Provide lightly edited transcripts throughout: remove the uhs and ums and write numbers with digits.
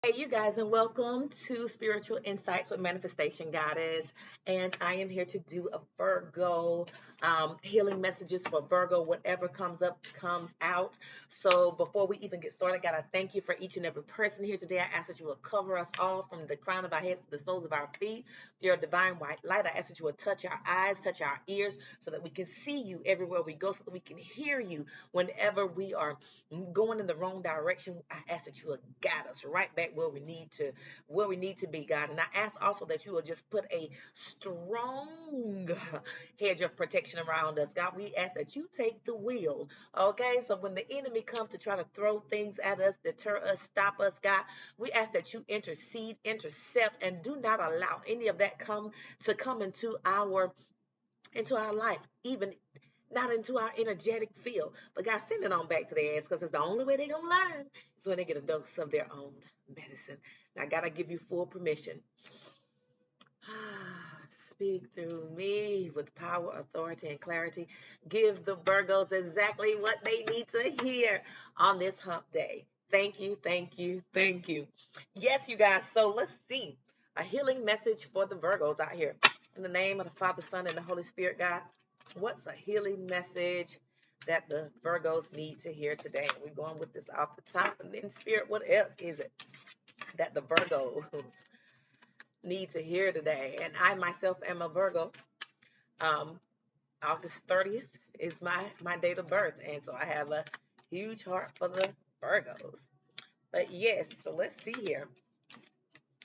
Hey, you guys, and welcome to Spiritual Insights with Manifestation Goddess. And I am here to do a Virgo healing messages for Virgo. Whatever comes up, comes out. So before we even get started, God, I thank you for each and every person here today. I ask that you will cover us all from the crown of our heads to the soles of our feet with your divine white light. I ask that you will touch our eyes, touch our ears, so that we can see you everywhere we go, so that we can hear you whenever we are going in the wrong direction. I ask that you will guide us right back where we need to be, God. And I ask also that you will just put a strong hedge of protection around us, God. We ask that you take the wheel, okay? So when the enemy comes to try to throw things at us, deter us, stop us, God, we ask that you intercede, intercept, and do not allow any of that come into our life, even not into our energetic field. But God, send it on back to their ass, because it's the only way they're going to learn is when they get a dose of their own medicine. Now, God, I give you full permission. Speak through me with power, authority, and clarity. Give the Virgos exactly what they need to hear on this hump day. Thank you, thank you, thank you. Yes, you guys. So let's see a healing message for the Virgos out here. In the name of the Father, Son, and the Holy Spirit, God, what's a healing message that the Virgos need to hear today? We're going with this off the top. And then, Spirit, what else is it that the Virgos need to hear today? And I myself am a Virgo. Um, August 30th is my date of birth, and so I have a huge heart for the Virgos. But yes, so let's see here.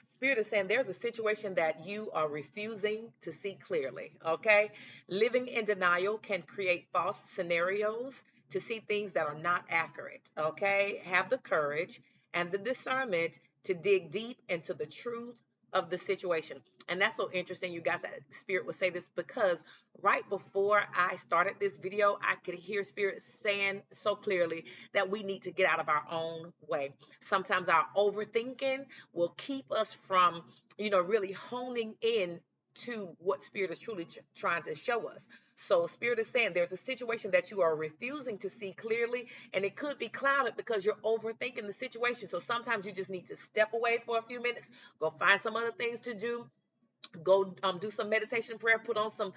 Spirit is saying there's a situation that you are refusing to see clearly, okay? Living in denial can create false scenarios to see things that are not accurate, okay? Have the courage and the discernment to dig deep into the truth of the situation. And that's so interesting, you guys, that Spirit would say this, because right before I started this video, I could hear Spirit saying so clearly that we need to get out of our own way. Sometimes our overthinking will keep us from, really honing in to what Spirit is truly trying to show us. So Spirit is saying there's a situation that you are refusing to see clearly, and it could be clouded because you're overthinking the situation. So sometimes you just need to step away for a few minutes, go find some other things to do, go do some meditation prayer, put on some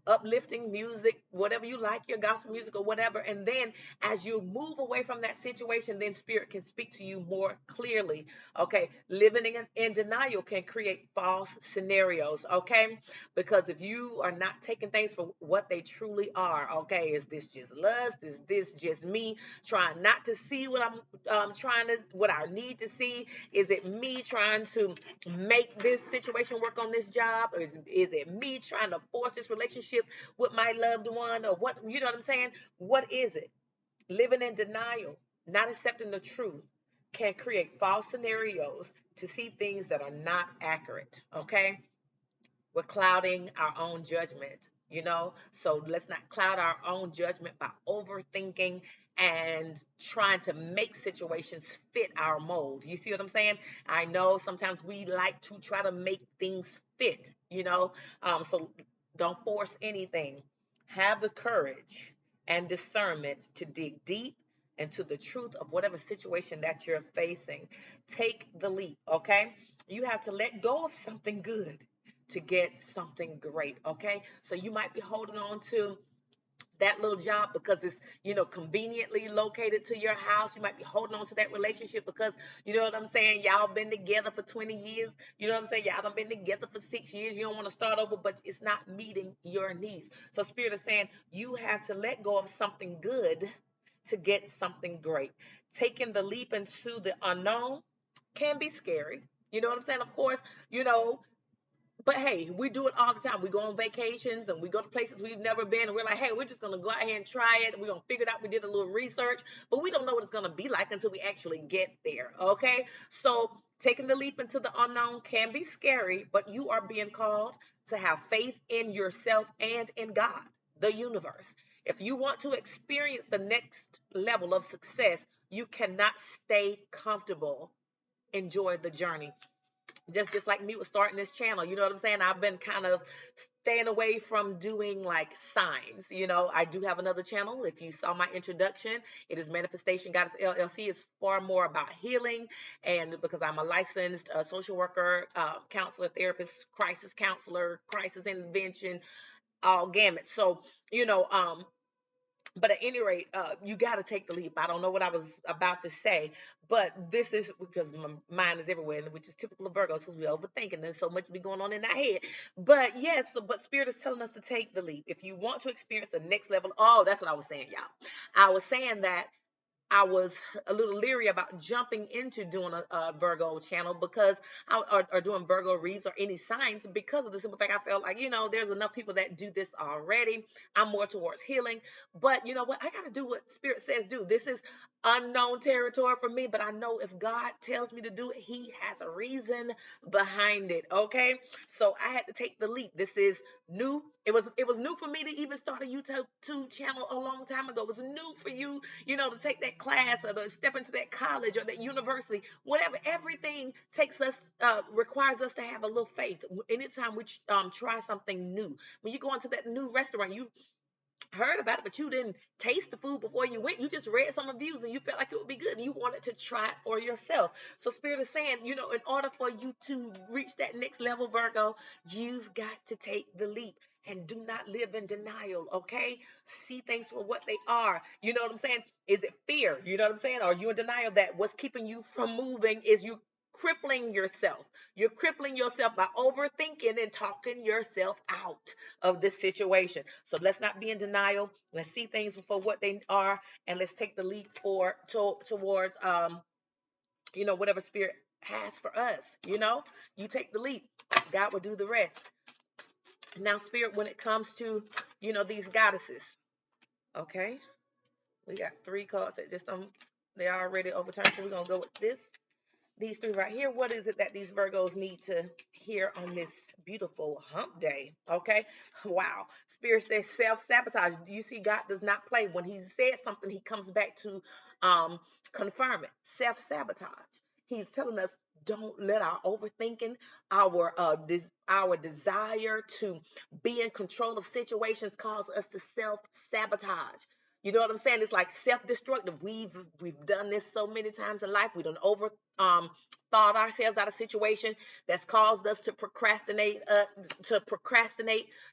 uplifting music, whatever you like, your gospel music or whatever. And then as you move away from that situation, then Spirit can speak to you more clearly. Okay, living in denial can create false scenarios, okay? Because if you are not taking things for what they truly are, okay, is this just lust, is this just me trying not to see what I'm what I need to see? Is it me trying to make this situation work on this job? Or is it me trying to force this relationship with my loved one? Or what, you know what I'm saying? What is it? Living in denial, not accepting the truth, can create false scenarios to see things that are not accurate. Okay? We're clouding our own judgment. So let's not cloud our own judgment by overthinking and trying to make situations fit our mold. You see what I'm saying? I know sometimes we like to try to make things fit. So don't force anything. Have the courage and discernment to dig deep into the truth of whatever situation that you're facing. Take the leap, okay? You have to let go of something good to get something great. Okay, so you might be holding on to that little job because it's conveniently located to your house. You might be holding on to that relationship because you know what I'm saying, y'all been together for 20 years. You know what I'm saying, y'all done been together for 6 years. You don't want to start over, but it's not meeting your needs. So Spirit is saying you have to let go of something good to get something great. Taking the leap into the unknown can be scary. You know what I'm saying? Of course, you know but hey, we do it all the time. We go on vacations and we go to places we've never been, and we're like, hey, we're just gonna go out here and try it. We're gonna figure it out. We did a little research, but we don't know what it's gonna be like until we actually get there. Okay, so taking the leap into the unknown can be scary, but you are being called to have faith in yourself and in God, the universe. If you want to experience the next level of success, you cannot stay comfortable. Enjoy the journey. just like me with starting this channel. You know what I'm saying? I've been kind of staying away from doing like signs. I do have another channel. If you saw my introduction, it is Manifestation Goddess LLC. It's far more about healing, and because I'm a licensed social worker, counselor, therapist, crisis counselor, crisis intervention, all gamut. So, you know, um, but at any rate, you got to take the leap. I don't know what I was about to say, but this is because my mind is everywhere, which is typical of Virgos because we overthinking. There's so much be going on in our head. But yes, but Spirit is telling us to take the leap. If you want to experience the next level, oh, that's what I was saying, y'all. I was saying that I was a little leery about jumping into doing a Virgo channel because or doing Virgo reads or any signs because of the simple fact I felt like, there's enough people that do this already. I'm more towards healing. But you know what? I got to do what Spirit says do. This is unknown territory for me, but I know if God tells me to do it, He has a reason behind it. Okay. So I had to take the leap. This is new. It was new for me to even start a YouTube channel a long time ago. It was new for you, to take that class or to step into that college or that university, whatever. Everything requires us to have a little faith. Anytime we try something new, when you go into that new restaurant, you heard about it, but you didn't taste the food before you went. You just read some reviews and you felt like it would be good and you wanted to try it for yourself. So Spirit is saying, in order for you to reach that next level, Virgo, you've got to take the leap and do not live in denial. Okay, see things for what they are. You know what I'm saying? Is it fear? You know what I'm saying? Are you in denial that what's keeping you from moving is you crippling yourself? You're crippling yourself by overthinking and talking yourself out of this situation. So let's not be in denial. Let's see things for what they are, and let's take the leap towards whatever Spirit has for us. You take the leap. God will do the rest. Now, Spirit, when it comes to these goddesses, okay, we got 3 cards that just they're already overturned, so we're gonna go with these 3 right here. What is it that these Virgos need to hear on this beautiful hump day? Okay. Wow. Spirit says self-sabotage. You see, God does not play. When He says something, He comes back to confirm it. Self-sabotage. He's telling us, don't let our overthinking, our desire to be in control of situations cause us to self-sabotage. You know what I'm saying? It's like self-destructive. We've done this so many times in life. We don't thought ourselves out of situation that's caused us to procrastinate.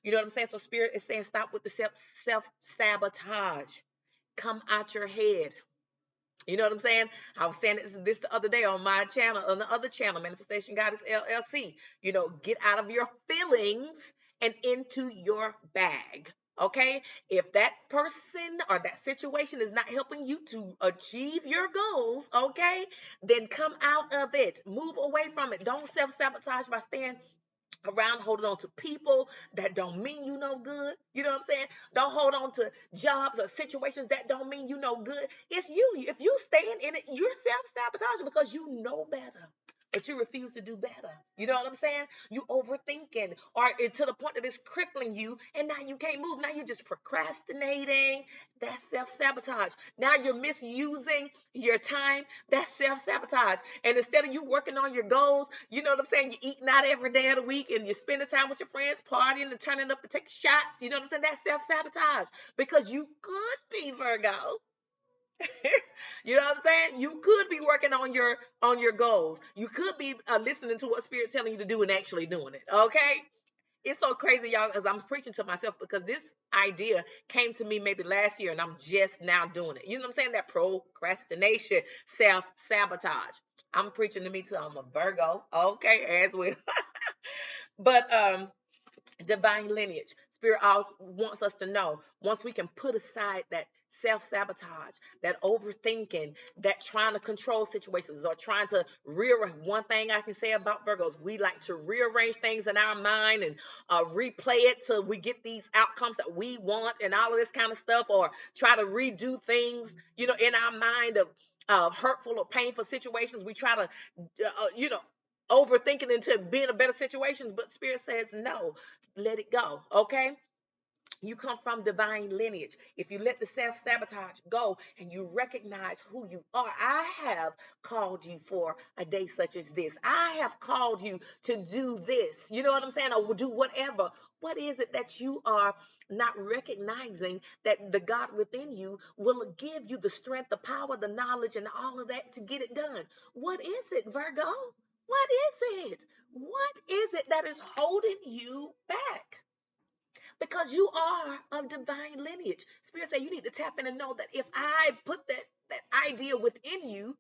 You know what I'm saying? So Spirit is saying, stop with the self-sabotage. Come out your head. You know what I'm saying? I was saying this the other day on my channel, on the other channel, Manifestation Goddess LLC. Get out of your feelings and into your bag. Okay? If that person or that situation is not helping you to achieve your goals, okay, then come out of it. Move away from it. Don't self-sabotage by staying around holding on to people that don't mean you no good. You know what I'm saying? Don't hold on to jobs or situations that don't mean you no good. It's you. If you staying in it, you're self-sabotaging because you know better, but you refuse to do better. You know what I'm saying? You overthinking, or to the point that it's crippling you, and now you can't move. Now you're just procrastinating. That's self-sabotage. Now you're misusing your time. That's self-sabotage. And instead of you working on your goals, you know what I'm saying? You're eating out every day of the week and you're spending time with your friends, partying and turning up and taking shots. You know what I'm saying? That's self-sabotage because you could be Virgo. You know what I'm saying? You could be working on your goals. You could be listening to what Spirit's telling you to do and actually doing it. Okay? It's so crazy, y'all, because I'm preaching to myself because this idea came to me maybe last year and I'm just now doing it. You know what I'm saying? That procrastination, self-sabotage. I'm preaching to me too. I'm a Virgo. Okay, as well. But divine lineage. Spirit also wants us to know once we can put aside that self-sabotage, that overthinking, that trying to control situations or trying to rearrange. One thing I can say about Virgos, we like to rearrange things in our mind and replay it till we get these outcomes that we want and all of this kind of stuff, or try to redo things, in our mind of hurtful or painful situations. We try to, overthinking into being a better situation, but Spirit says no, let it go. Okay. You come from divine lineage. If you let the self-sabotage go and you recognize who you are, I have called you for a day such as this. I have called you to do this. You know what I'm saying? Or do whatever. What is it that you are not recognizing that the God within you will give you the strength, the power, the knowledge, and all of that to get it done? What is it, Virgo? What is it? What is it that is holding you back? Because you are of divine lineage. Spirit say you need to tap in and know that if I put that idea within you,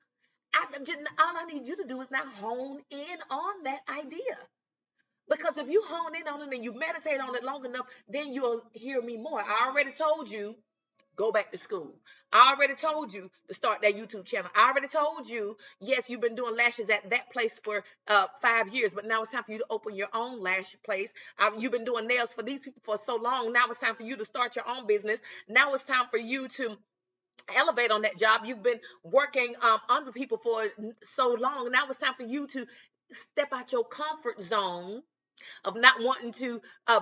all I need you to do is now hone in on that idea. Because if you hone in on it and you meditate on it long enough, then you'll hear me more. I already told you, go back to school. I already told you to start that YouTube channel. I already told you, yes, you've been doing lashes at that place for 5 years, but now it's time for you to open your own lash place. You've been doing nails for these people for so long. Now it's time for you to start your own business. Now it's time for you to elevate on that job. You've been working under people for so long. Now it's time for you to step out your comfort zone of not wanting to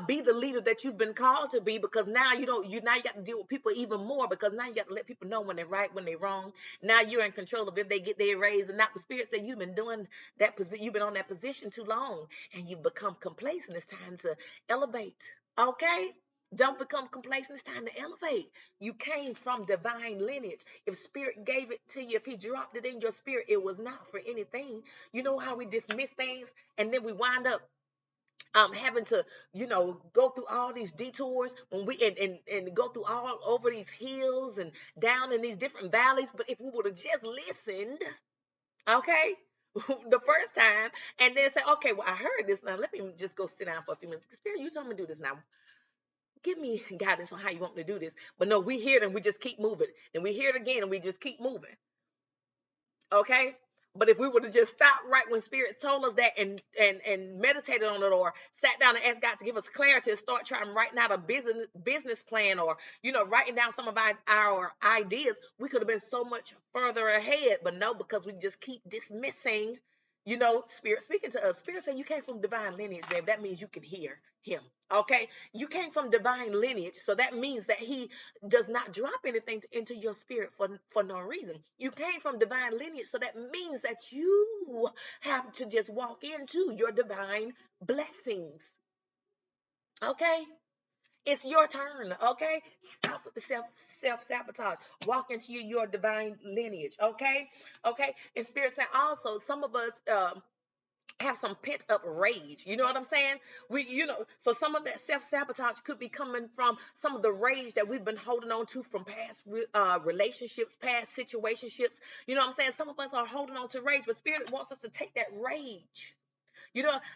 be the leader that you've been called to be, because now you got to deal with people even more, because now you got to let people know when they're right, when they're wrong. Now you're in control of if they get their raise. And not the Spirit said you've been doing that position, you've been on that position too long and you've become complacent. It's time to elevate. Okay, don't become complacent. It's time to elevate. You came from divine lineage. If Spirit gave it to you, if He dropped it in your spirit, it was not for anything. You know how we dismiss things and then we wind up having to, go through all these detours when we and go through all over these hills and down in these different valleys. But if we would have just listened, okay, the first time, and then say, okay, well, I heard this. Now let me just go sit down for a few minutes. Spirit, you told me to do this. Now give me guidance on how you want me to do this. But no, we hear it and we just keep moving. And we hear it again and we just keep moving. Okay. But if we would have just stopped right when Spirit told us that and meditated on it, or sat down and asked God to give us clarity to start trying writing out a business plan, or writing down some of our ideas, we could have been so much further ahead. But no, because we just keep dismissing, Spirit speaking to us. Spirit said you came from divine lineage, babe. That means you can hear Him. Okay, you came from divine lineage, so that means that He does not drop anything into your spirit for no reason. You came from divine lineage, so that means that you have to just walk into your divine blessings. Okay, it's your turn. Okay, stop with the self sabotage. Walk into your divine lineage. Okay. And Spirit said also, some of us have some pent up rage. You know what I'm saying? So some of that self sabotage could be coming from some of the rage that we've been holding on to from past relationships, past situationships. You know what I'm saying? Some of us are holding on to rage, but Spirit wants us to take that rage.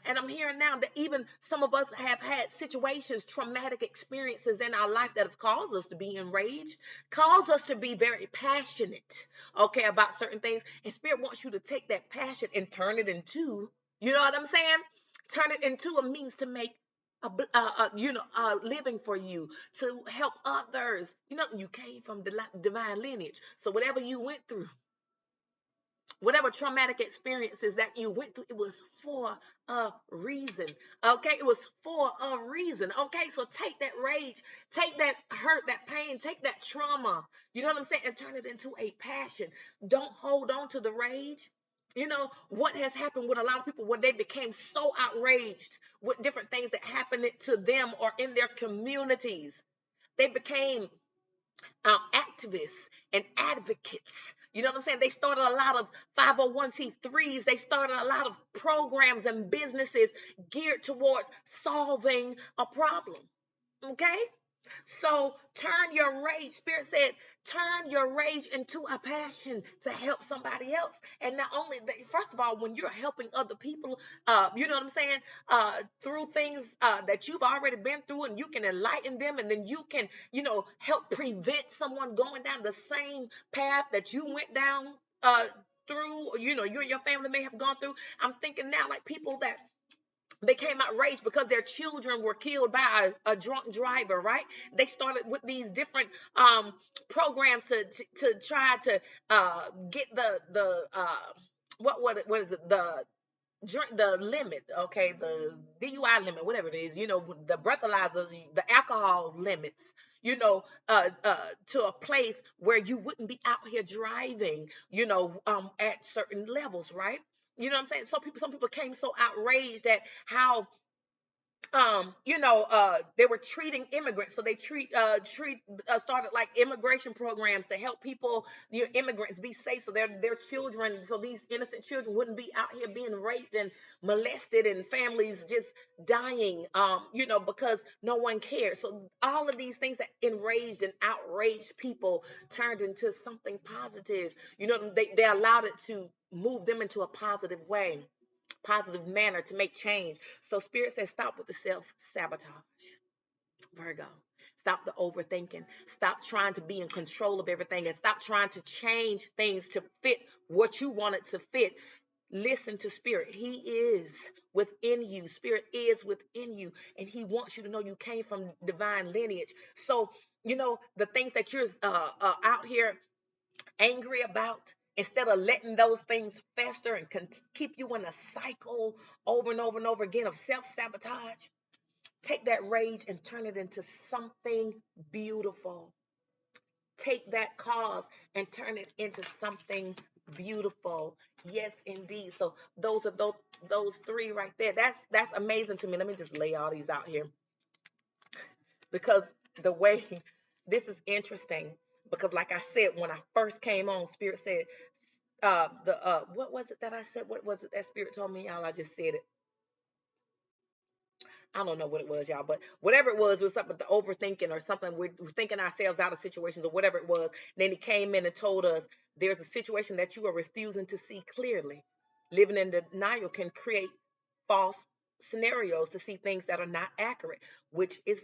And I'm hearing now that even some of us have had situations, traumatic experiences in our life that have caused us to be enraged, caused us to be very passionate, okay, about certain things. And Spirit wants you to take that passion and turn it into, you know what I'm saying? Turn it into a means to make a living for you, to help others. You came from the divine lineage. So whatever you went through, whatever traumatic experiences that you went through, it was for a reason. Okay, it was for a reason. Okay, so take that rage, take that hurt, that pain, take that trauma, you know what I'm saying, and turn it into a passion. Don't hold on to the rage. What has happened with a lot of people when they became so outraged with different things that happened to them or in their communities. They became activists and advocates. You know what I'm saying? They started a lot of 501c3s. They started a lot of programs and businesses geared towards solving a problem. Okay? So turn your rage, Spirit said, turn your rage into a passion to help somebody else. And not only that, first of all, when you're helping other people, you know what I'm saying, through things that you've already been through, and you can enlighten them, and then you can, help prevent someone going down the same path that you went down through, you and your family may have gone through. I'm thinking now, like people that they came outraged because their children were killed by a drunk driver, right? They started with these different programs to try to get the what is it, drink the limit, okay, the DUI limit, whatever it is, the breathalyzer, the alcohol limits, to a place where you wouldn't be out here driving, at certain levels, right? You know what I'm saying? Some people came so outraged at how they were treating immigrants. So they started like immigration programs to help people, immigrants, be safe, so their children, so these innocent children wouldn't be out here being raped and molested, and families just dying, because no one cared. So all of these things that enraged and outraged people turned into something positive. They allowed it to move them into a positive manner, to make change. So Spirit says, stop with the self-sabotage, Virgo. Stop the overthinking. Stop trying to be in control of everything, and stop trying to change things to fit what you want it to fit. Listen to Spirit. He is within you. Spirit is within you, and He wants you to know you came from divine lineage. So, the things that you're out here angry about, instead of letting those things fester and keep you in a cycle over and over and over again of self-sabotage, take that rage and turn it into something beautiful. Take that cause and turn it into something beautiful. Yes, indeed. So those are those three right there. That's amazing to me. Let me just lay all these out here, because the way this is interesting, because like I said, when I first came on, Spirit said, what was it that I said? What was it that Spirit told me, y'all? I just said it. I don't know what it was, y'all, but whatever it was something with the overthinking or something. We're thinking ourselves out of situations or whatever it was. Then He came in and told us, there's a situation that you are refusing to see clearly. Living in denial can create false scenarios to see things that are not accurate, which is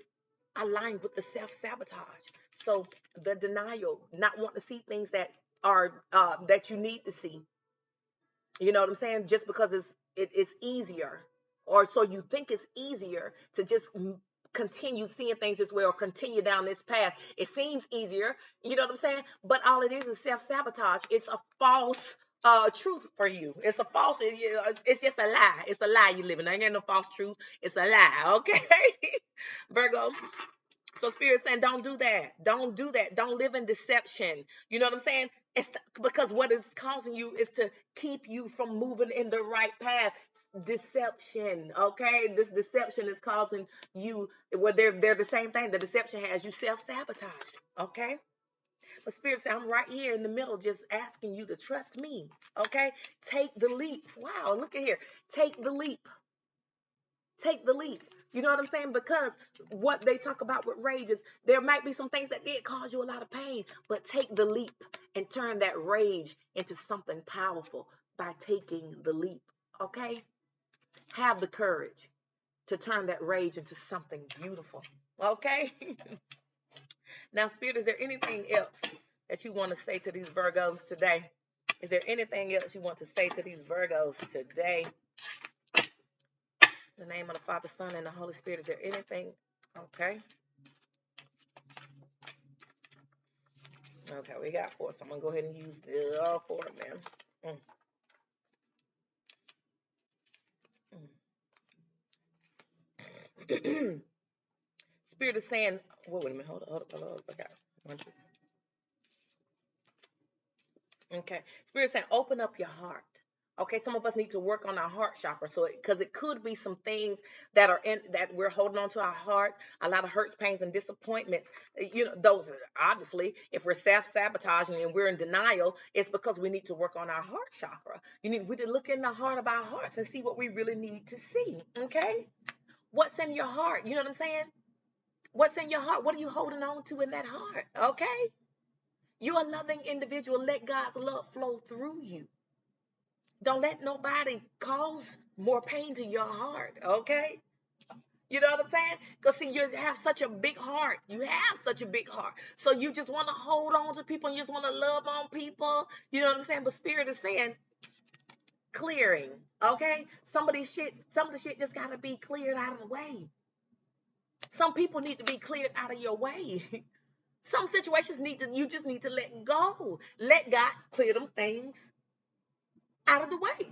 aligned with the self-sabotage. So the denial, not wanting to see things that are that you need to see. You know what I'm saying? Just because it's easier, or so you think it's easier to just continue seeing things this way, or continue down this path. It seems easier, you know what I'm saying? But all it is self-sabotage. It's a false truth for you. It's a false. It's just a lie. It's a lie you live in. There ain't no false truth. It's a lie. Okay, Virgo. So Spirit saying, don't do that. Don't do that. Don't live in deception. You know what I'm saying? It's because what is causing you is to keep you from moving in the right path. Deception. Okay, this deception is causing you. Well, they're the same thing. The deception has you self-sabotage. Okay. But Spirit said, I'm right here in the middle, just asking you to trust me. Okay. Take the leap. Wow. Look at here. Take the leap. Take the leap. You know what I'm saying? Because what they talk about with rage is there might be some things that did cause you a lot of pain, but take the leap and turn that rage into something powerful by taking the leap. Okay? Have the courage to turn that rage into something beautiful. Okay? Now, Spirit, is there anything else that you want to say to these Virgos today? Is there anything else you want to say to these Virgos today? In the name of the Father, Son, and the Holy Spirit, is there anything? Okay. Okay, we got 4, so I'm going to go ahead and use all 4 of them. Spirit is saying, wait a minute, hold up. I got 1, 2. Okay. Spirit saying, open up your heart. Okay, some of us need to work on our heart chakra, so because it could be some things that are in that we're holding on to our heart, a lot of hurts, pains, and disappointments. Those are obviously, if we're self-sabotaging and we're in denial, it's because we need to work on our heart chakra. We need to look in the heart of our hearts and see what we really need to see. Okay, what's in your heart? You know what I'm saying? What's in your heart? What are you holding on to in that heart? Okay, you're a loving individual. Let God's love flow through you. Don't let nobody cause more pain to your heart, okay? You know what I'm saying? Because, see, you have such a big heart. You have such a big heart. So you just want to hold on to people, and you just want to love on people. You know what I'm saying? But Spirit is saying clearing, okay? Some of the shit just got to be cleared out of the way. Some people need to be cleared out of your way. Some situations you just need to let go. Let God clear them things out of the way.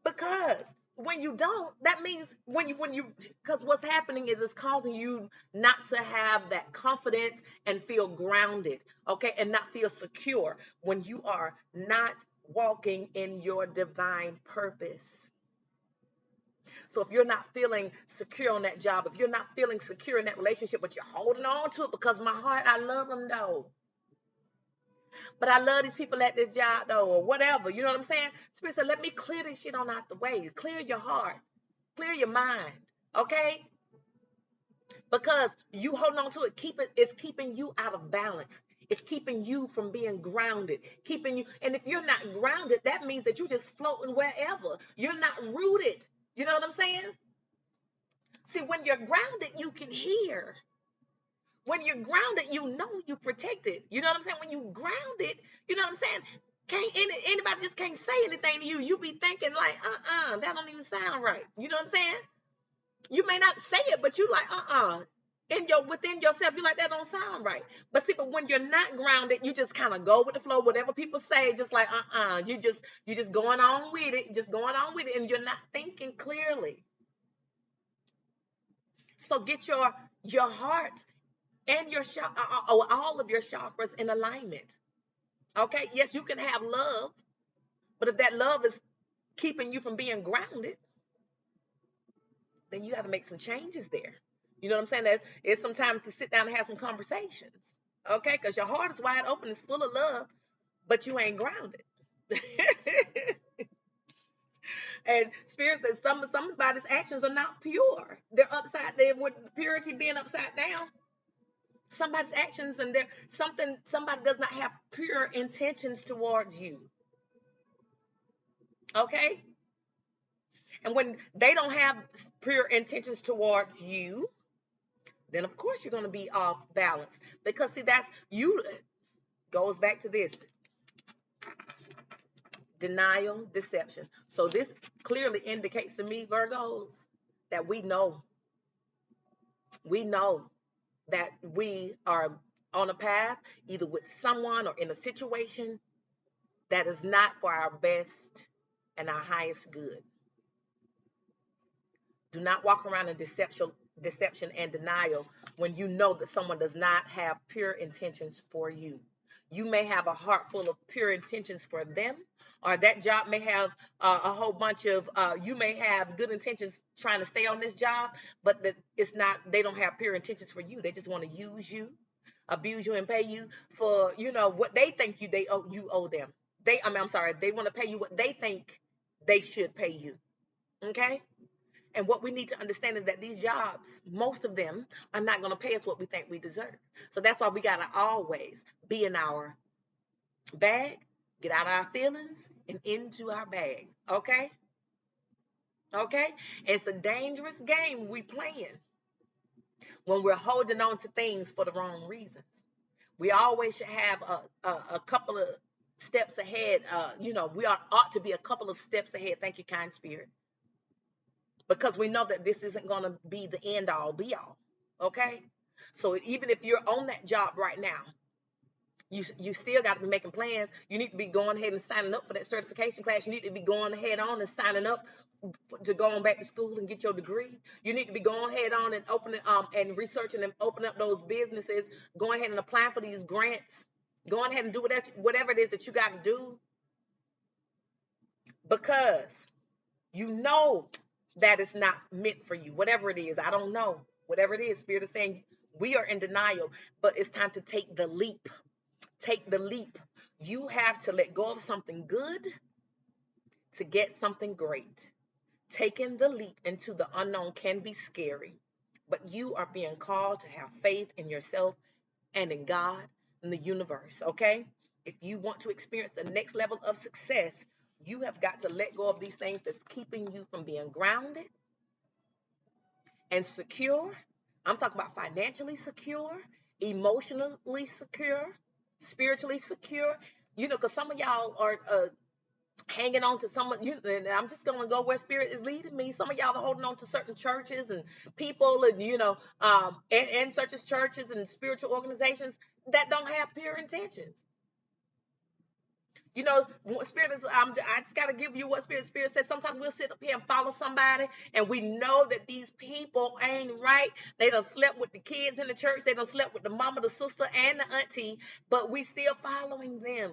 Because when you don't, that means because what's happening is it's causing you not to have that confidence and feel grounded, okay, and not feel secure when you are not walking in your divine purpose. So if you're not feeling secure on that job, if you're not feeling secure in that relationship, but you're holding on to it because my heart, I love them though. But I love these people at this job though, or whatever. You know what I'm saying? Spirit said, let me clear this shit on out the way. Clear your heart. Clear your mind. Okay? Because you holding on to it, it's keeping you out of balance. It's keeping you from being grounded, keeping you. And if you're not grounded, that means that you're just floating wherever. You're not rooted. You know what I'm saying? See, when you're grounded, you can hear. When you're grounded, you know you protected. You know what I'm saying? When you grounded, you know what I'm saying? Anybody just can't say anything to you. You be thinking like, that don't even sound right. You know what I'm saying? You may not say it, but you like, within yourself, you like, that don't sound right. But see, but when you're not grounded, you just kind of go with the flow, whatever people say, just like, you just going on with it, and you're not thinking clearly. So get your heart and your all of your chakras in alignment. Okay, yes, you can have love, but if that love is keeping you from being grounded, then you got to make some changes there. You know what I'm saying? It's sometimes to sit down and have some conversations. Okay, because your heart is wide open, it's full of love, but you ain't grounded. And Spirit says somebody's actions are not pure. They're upside down, with purity being upside down. Somebody's actions and somebody does not have pure intentions towards you. Okay? And when they don't have pure intentions towards you, then of course you're going to be off balance. Because see, goes back to this. Denial, deception. So this clearly indicates to me, Virgos, that we know that we are on a path, either with someone or in a situation that is not for our best and our highest good. Do not walk around in deception and denial when you know that someone does not have pure intentions for you. You may have a heart full of pure intentions for them, or that job may have a whole bunch of, you may have good intentions trying to stay on this job, but they don't have pure intentions for you. They just want to use you, abuse you, and pay you for, what they think you owe them. They want to pay you what they think they should pay you. Okay? And what we need to understand is that these jobs, most of them, are not going to pay us what we think we deserve. So that's why we got to always be in our bag, get out of our feelings, and into our bag. Okay? Okay? It's a dangerous game we playing when we're holding on to things for the wrong reasons. We always should have a couple of steps ahead. We ought to be a couple of steps ahead. Thank you, kind spirit. Because we know that this isn't going to be the end all be all. Okay? So even if you're on that job right now, you still got to be making plans. You need to be going ahead and signing up for that certification class. You need to be going ahead on and signing up to go on back to school and get your degree. You need to be going ahead on and opening and researching and opening up those businesses, going ahead and applying for these grants, going ahead and do whatever it is that you got to do, because you know that it's not meant for you. Whatever it is, I don't know. Whatever it is, Spirit is saying we are in denial, but it's time to take the leap. Take the leap. You have to let go of something good to get something great. Taking the leap into the unknown can be scary, but you are being called to have faith in yourself and in God and the universe, okay? If you want to experience the next level of success, you have got to let go of these things that's keeping you from being grounded and secure. I'm talking about financially secure, emotionally secure, spiritually secure. Because some of y'all are hanging on to someone, and I'm just going to go where spirit is leading me. Some of y'all are holding on to certain churches and people and, and certain churches and spiritual organizations that don't have pure intentions. You know, Spirit is, I just got to give you what Spirit said. Sometimes we'll sit up here and follow somebody, and we know that these people ain't right. They done slept with the kids in the church. They done slept with the mama, the sister, and the auntie, but we still following them.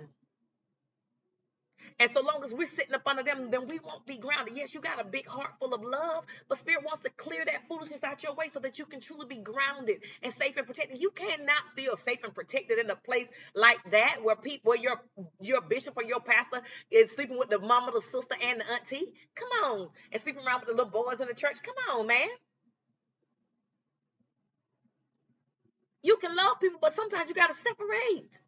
And so long as we're sitting up under them, then we won't be grounded. Yes, you got a big heart full of love, but Spirit wants to clear that foolishness out your way so that you can truly be grounded and safe and protected. You cannot feel safe and protected in a place like that where people, where your bishop or your pastor is sleeping with the mama, the sister, and the auntie. Come on, and sleeping around with the little boys in the church. Come on, man. You can love people, but sometimes you got to separate.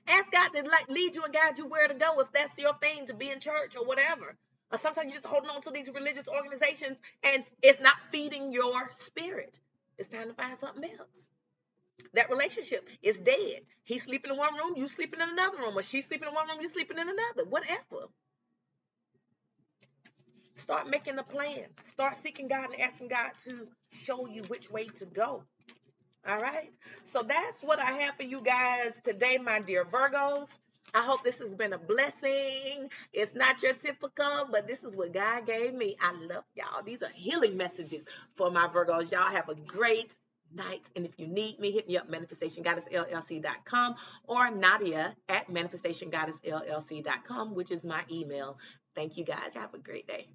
Ask God to lead you and guide you where to go if that's your thing to be in church or whatever. Or sometimes you're just holding on to these religious organizations and it's not feeding your spirit. It's time to find something else. That relationship is dead. He's sleeping in one room, you sleeping in another room, or she's sleeping in one room, you sleeping in another. Whatever. Start making a plan. Start seeking God and asking God to show you which way to go. All right. So that's what I have for you guys today, my dear Virgos. I hope this has been a blessing. It's not your typical, but this is what God gave me. I love y'all. These are healing messages for my Virgos. Y'all have a great night. And if you need me, hit me up, manifestationgoddessllc.com or Nadia at manifestationgoddessllc.com, which is my email. Thank you guys. Have a great day.